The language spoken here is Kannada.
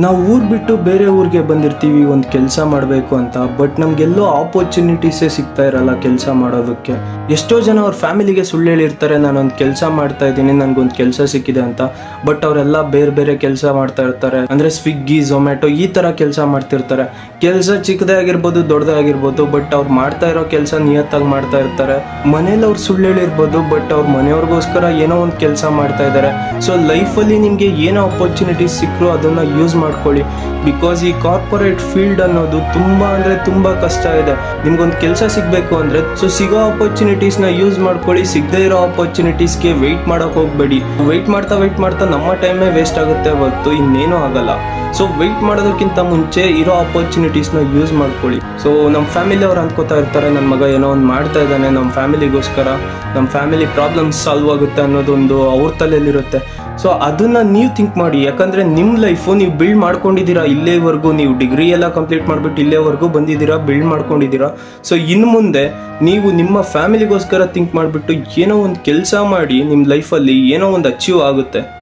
ನಾವು ಊರು ಬಿಟ್ಟು ಬೇರೆ ಊರಿಗೆ ಬಂದಿರ್ತೀವಿ ಒಂದು ಕೆಲಸ ಮಾಡಬೇಕು ಅಂತ. ಬಟ್ ನಮಗೆಲ್ಲೋ ಆಪರ್ಚುನಿಟೀಸೇ ಸಿಗ್ತಾ ಇರಲ್ಲ ಕೆಲಸ ಮಾಡೋದಕ್ಕೆ. ಎಷ್ಟೋ ಜನ ಅವ್ರ ಫ್ಯಾಮಿಲಿಗೆ ಸುಳ್ಳು ಹೇಳಿರ್ತಾರೆ, ನಾನೊಂದು ಕೆಲಸ ಮಾಡ್ತಾ ಇದ್ದೀನಿ, ನನಗೊಂದು ಕೆಲಸ ಸಿಕ್ಕಿದೆ ಅಂತ. ಬಟ್ ಅವರೆಲ್ಲ ಬೇರೆ ಬೇರೆ ಕೆಲಸ ಮಾಡ್ತಾ ಇರ್ತಾರೆ. ಅಂದರೆ ಸ್ವಿಗ್ಗಿ, ಝೊಮ್ಯಾಟೊ ಈ ಥರ ಕೆಲಸ ಮಾಡ್ತಿರ್ತಾರೆ. ಕೆಲಸ ಚಿಕ್ಕದೇ ಆಗಿರ್ಬೋದು, ದೊಡ್ಡದೇ ಆಗಿರ್ಬೋದು, ಬಟ್ ಅವ್ರು ಮಾಡ್ತಾ ಇರೋ ಕೆಲಸ ನಿಯತ್ತಾಗಿ ಮಾಡ್ತಾ ಇರ್ತಾರೆ. ಮನೇಲಿ ಅವ್ರು ಸುಳ್ಳು ಹೇಳಿರ್ಬೋದು, ಬಟ್ ಅವ್ರ ಮನೆಯವ್ರಿಗೋಸ್ಕರ ಏನೋ ಒಂದು ಕೆಲಸ ಮಾಡ್ತಾ ಇದ್ದಾರೆ. ಸೊ ಲೈಫಲ್ಲಿ ನಿಮಗೆ ಏನೋ ಆಪರ್ಚುನಿಟೀಸ್ ಸಿಕ್ಕರು ಅದನ್ನು ಯೂಸ್ ಮಾಡ್ಕೊಳ್ಳಿ. ಬಿಕಾಸ್ ಈ ಕಾರ್ಪೊರೇಟ್ ಫೀಲ್ಡ್ ಅನ್ನೋದು ತುಂಬ ಅಂದರೆ ತುಂಬ ಕಷ್ಟ ಇದೆ. ನಿಮ್ಗೊಂದು ಕೆಲಸ ಸಿಗಬೇಕು ಅಂದರೆ ಸಿಗೋ ಆಪರ್ಚುನಿಟೀಸ್ನ ಯೂಸ್ ಮಾಡ್ಕೊಳ್ಳಿ. ಸಿಗದೇ ಇರೋ ಆಪರ್ಚುನಿಟೀಸ್ಗೆ ವೆಯ್ಟ್ ಮಾಡೋಕೆ ಹೋಗಬೇಡಿ. ವೆಯ್ಟ್ ಮಾಡ್ತಾ ನಮ್ಮ ಟೈಮೇ ವೇಸ್ಟ್ ಆಗುತ್ತೆ ಹೊರತು ಇನ್ನೇನೂ ಆಗಲ್ಲ. ಸೊ ವೆಯ್ಟ್ ಮಾಡೋದಕ್ಕಿಂತ ಮುಂಚೆ ಇರೋ ಆಪರ್ಚುನಿಟೀಸ್ನ ಯೂಸ್ ಮಾಡ್ಕೊಳ್ಳಿ. ಸೊ ನಮ್ಮ ಫ್ಯಾಮಿಲಿ ಅವ್ರು ಅಂದ್ಕೋತಾ ಇರ್ತಾರೆ, ನನ್ನ ಮಗ ಏನೋ ಒಂದು ಮಾಡ್ತಾ ಇದ್ದಾನೆ ನಮ್ಮ ಫ್ಯಾಮಿಲಿಗೋಸ್ಕರ, ನಮ್ಮ ಫ್ಯಾಮಿಲಿ ಪ್ರಾಬ್ಲಮ್ಸ್ ಸಾಲ್ವ್ ಆಗುತ್ತೆ ಅನ್ನೋದೊಂದು ಅವ್ರ ತಲೆಯಲ್ಲಿರುತ್ತೆ. ಸೊ ಅದನ್ನು ನೀವು ಥಿಂಕ್ ಮಾಡಿ. ಯಾಕಂದರೆ ನಿಮ್ಮ ಲೈಫು ನೀವು ಬಿಲ್ಡ್ ಮಾಡ್ಕೊಂಡಿದ್ದೀರಾ. ಇಲ್ಲೇವರೆಗೂ ನೀವು ಡಿಗ್ರಿ ಎಲ್ಲ ಕಂಪ್ಲೀಟ್ ಮಾಡಿಬಿಟ್ಟು ಇಲ್ಲೇವರೆಗೂ ಬಂದಿದ್ದೀರಾ, ಬಿಲ್ಡ್ ಮಾಡ್ಕೊಂಡಿದ್ದೀರಾ. ಸೊ ಇನ್ನು ಮುಂದೆ ನೀವು ನಿಮ್ಮ ಫ್ಯಾಮಿಲಿಗೋಸ್ಕರ ಥಿಂಕ್ ಮಾಡಿಬಿಟ್ಟು ಏನೋ ಒಂದು ಕೆಲಸ ಮಾಡಿ, ನಿಮ್ಮ ಲೈಫಲ್ಲಿ ಏನೋ ಒಂದು ಅಚೀವ್ ಆಗುತ್ತೆ.